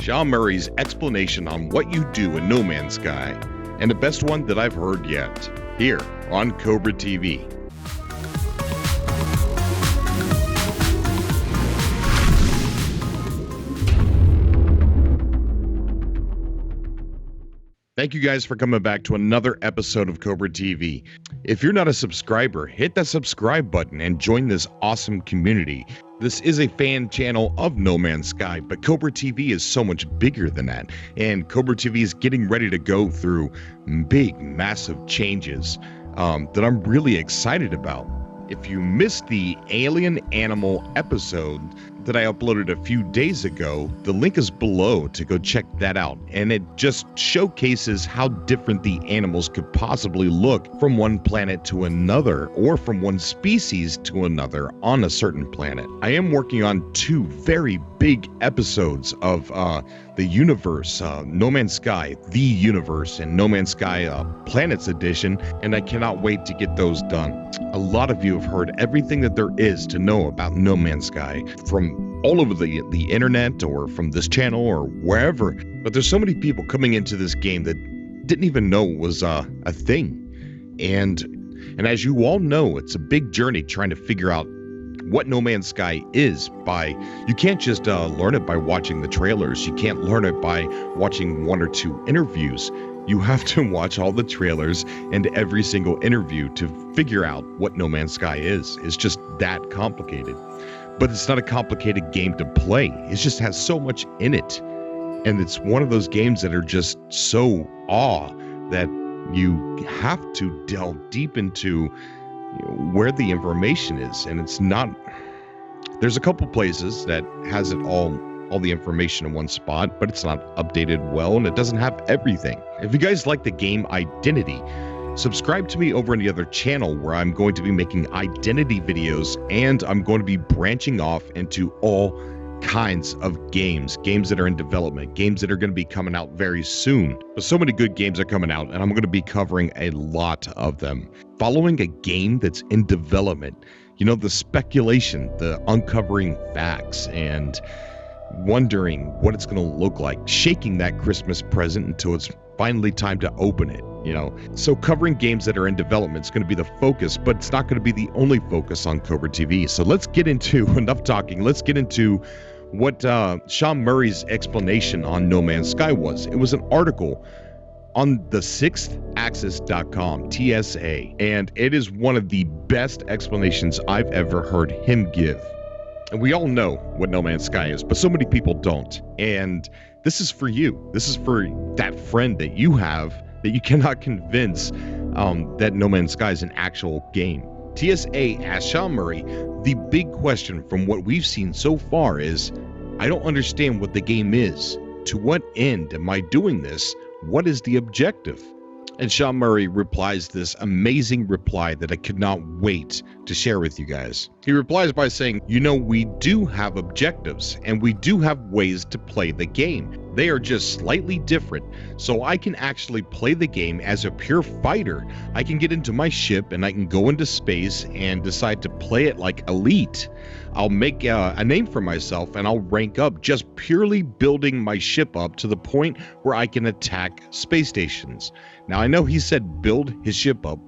Sean Murray's explanation on what you do in No Man's Sky, and the best one that I've heard yet, here on Cobra TV. Thank you guys for coming back to another episode of Cobra TV. If you're not a subscriber, hit that subscribe button and join this awesome community. This is a fan channel of No Man's Sky, but Cobra TV is so much bigger than that. And Cobra TV is getting ready to go through big, massive changes that I'm really excited about. If you missed the Alien Animal episode that I uploaded a few days ago, the link is below to go check that out. And it just showcases how different the animals could possibly look from one planet to another, or from one species to another on a certain planet. I am working on two very big episodes of the universe, No Man's Sky, The Universe, and No Man's Sky Planets Edition, and I cannot wait to get those done. A lot of you have heard everything that there is to know about No Man's Sky from all over the internet or from this channel or wherever, but there's so many people coming into this game that didn't even know it was a thing. And as you all know, it's a big journey trying to figure out what No Man's Sky is. You can't just learn it by watching the trailers. You can't learn it by watching one or two interviews. You have to watch all the trailers and every single interview to figure out what No Man's Sky is. It's just that complicated. But it's not a complicated game to play. It just has so much in it. And it's one of those games that are just so awe that you have to delve deep into where the information is. And it's not, there's a couple places that has it all the information in one spot, but it's not updated well, and it doesn't have everything. If you guys like the game Identity, subscribe to me over on the other channel where I'm going to be making identity videos, and I'm going to be branching off into all kinds of games that are in development, games that are going to be coming out very soon. But so many good games are coming out, and I'm going to be covering a lot of them. Following a game that's in development, the speculation, the uncovering facts, and wondering what it's going to look like, shaking that Christmas present until it's finally time to open it. So covering games that are in development is going to be the focus, but it's not going to be the only focus on Cobra TV. So let's get into enough talking. Let's get into what Sean Murray's explanation on No Man's Sky was. It was an article on the sixthaxis.com, TSA, and it is one of the best explanations I've ever heard him give. And we all know what No Man's Sky is, but so many people don't. And this is for you. This is for that friend that you have that you cannot convince that No Man's Sky is an actual game. TSA asked Sean Murray, the big question from what we've seen so far is, I don't understand what the game is. To what end am I doing this? What is the objective? And Sean Murray replies this amazing reply that I could not wait to share with you guys. He replies by saying, we do have objectives, and we do have ways to play the game. They are just slightly different. So I can actually play the game as a pure fighter. I can get into my ship and I can go into space and decide to play it like elite. I'll make a name for myself and I'll rank up just purely building my ship up to the point where I can attack space stations. Now, I know he said build his ship up.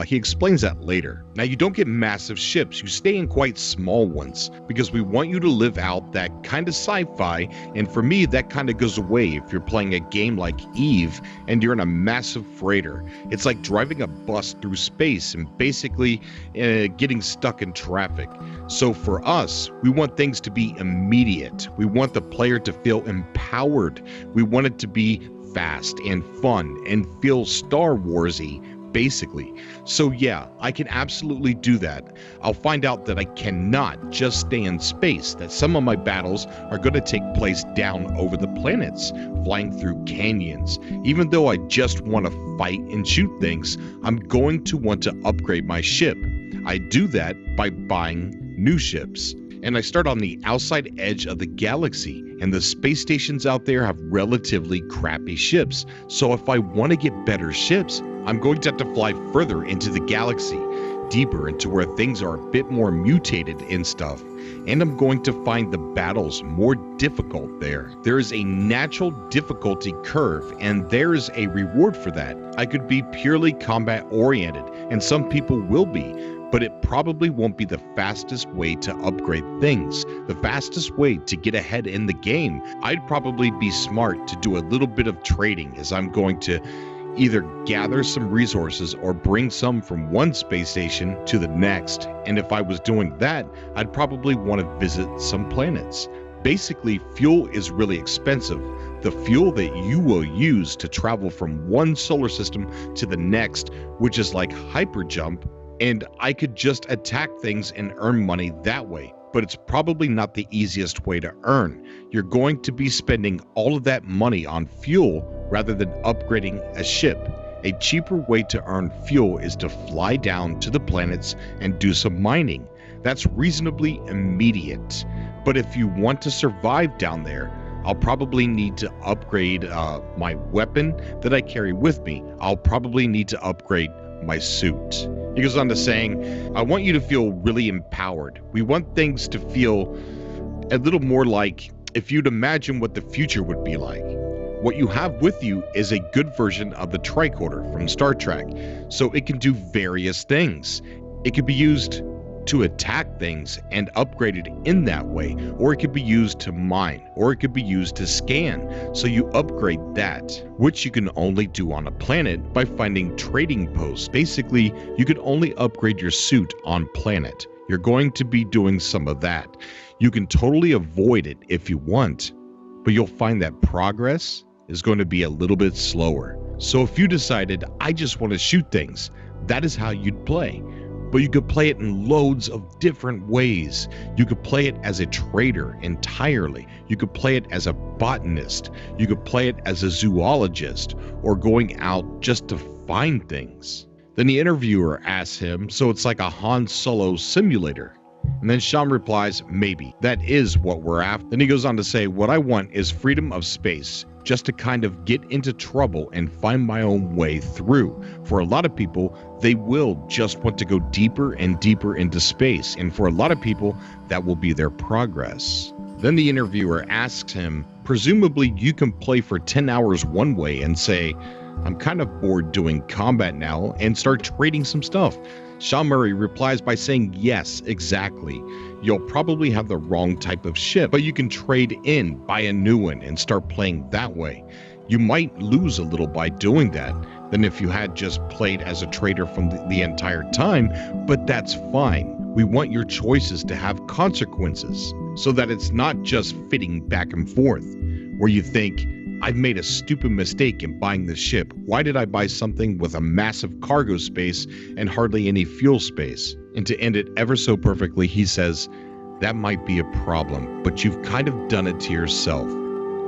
He explains that later. Now, you don't get massive ships. You stay in quite small ones because we want you to live out that kind of sci-fi. And for me, that kind of goes away if you're playing a game like Eve and you're in a massive freighter. It's like driving a bus through space and basically getting stuck in traffic. So for us, we want things to be immediate. We want the player to feel empowered. We want it to be fast and fun and feel Star Wars-y, basically. So yeah, I can absolutely do that. I'll find out that I cannot just stay in space, that some of my battles are going to take place down over the planets, flying through canyons. Even though I just want to fight and shoot things, I'm going to want to upgrade my ship. I do that by buying new ships. And I start on the outside edge of the galaxy, and the space stations out there have relatively crappy ships. So if I want to get better ships, I'm going to have to fly further into the galaxy. deeper into where things are a bit more mutated and stuff, and I'm going to find the battles more difficult there. There is a natural difficulty curve, and there is a reward for that. I could be purely combat oriented, and some people will be, but it probably won't be the fastest way to upgrade things. The fastest way to get ahead in the game, I'd probably be smart to do a little bit of trading, as I'm going to either gather some resources or bring some from one space station to the next. And if I was doing that, I'd probably want to visit some planets. Basically, fuel is really expensive. The fuel that you will use to travel from one solar system to the next, which is like hyperjump, and I could just attack things and earn money that way. But it's probably not the easiest way to earn. You're going to be spending all of that money on fuel rather than upgrading a ship. A cheaper way to earn fuel is to fly down to the planets and do some mining. That's reasonably immediate. But if you want to survive down there, I'll probably need to upgrade my weapon that I carry with me. I'll probably need to upgrade my suit. He goes on to saying, I want you to feel really empowered. We want things to feel a little more like if you'd imagine what the future would be like. What you have with you is a good version of the tricorder from Star Trek, so it can do various things. It could be used to attack things and upgrade it in that way, or it could be used to mine, or it could be used to scan, so you upgrade that, which you can only do on a planet by finding trading posts. Basically, you could only upgrade your suit on planet. You're going to be doing some of that. You can totally avoid it if you want, but you'll find that progress is going to be a little bit slower. So if you decided, I just want to shoot things, that is how you'd play. But you could play it in loads of different ways. You could play it as a trader entirely. You could play it as a botanist. You could play it as a zoologist, or going out just to find things. Then the interviewer asks him, so it's like a Han Solo simulator? And then Sean replies, maybe. That is what we're after. Then he goes on to say, what I want is freedom of space, just to kind of get into trouble and find my own way through. For a lot of people, they will just want to go deeper and deeper into space. And for a lot of people, that will be their progress. Then the interviewer asks him, presumably you can play for 10 hours one way and say, I'm kind of bored doing combat now, and start trading some stuff. Sean Murray replies by saying, yes, exactly. You'll probably have the wrong type of ship, but you can trade in, buy a new one, and start playing that way. You might lose a little by doing that than if you had just played as a trader from the entire time, but that's fine. We want your choices to have consequences so that it's not just fitting back and forth, where you think, I've made a stupid mistake in buying this ship. Why did I buy something with a massive cargo space and hardly any fuel space? And to end it ever so perfectly, he says, that might be a problem, but you've kind of done it to yourself.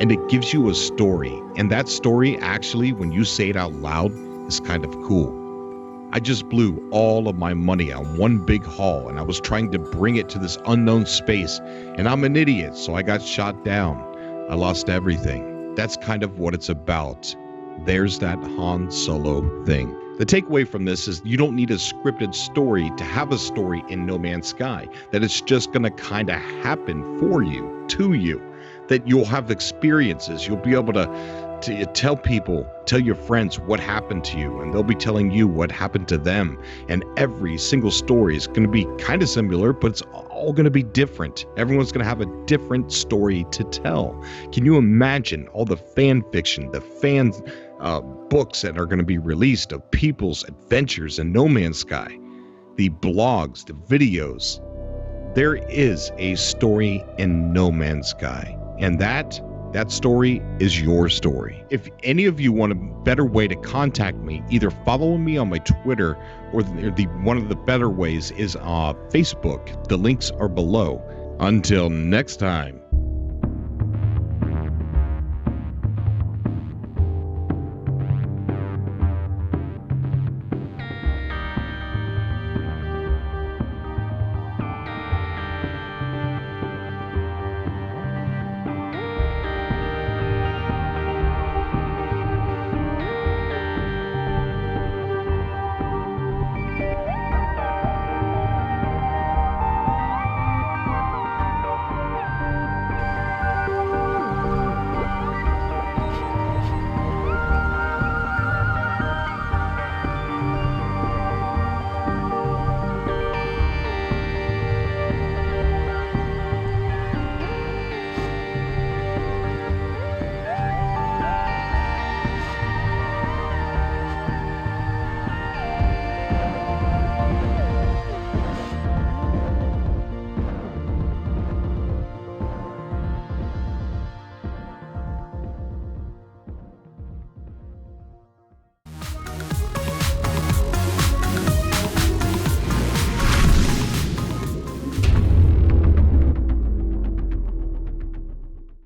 And it gives you a story. And that story, actually, when you say it out loud, is kind of cool. I just blew all of my money on one big haul, and I was trying to bring it to this unknown space, and I'm an idiot, so I got shot down. I lost everything. That's kind of what it's about. There's that Han Solo thing. The takeaway from this is you don't need a scripted story to have a story in No Man's Sky, that it's just going to kind of happen for you, to you, that you'll have experiences. You'll be able to tell people, tell your friends what happened to you, and they'll be telling you what happened to them. And every single story is going to be kind of similar, but it's all going to be different. Everyone's going to have a different story to tell. Can you imagine all the fan fiction, the fan books that are going to be released of people's adventures in No Man's Sky, the blogs, the videos? There is a story in No Man's Sky, and that story is your story. If any of you want a better way to contact me, either follow me on my Twitter, or one of the better ways is Facebook. The links are below. Until next time.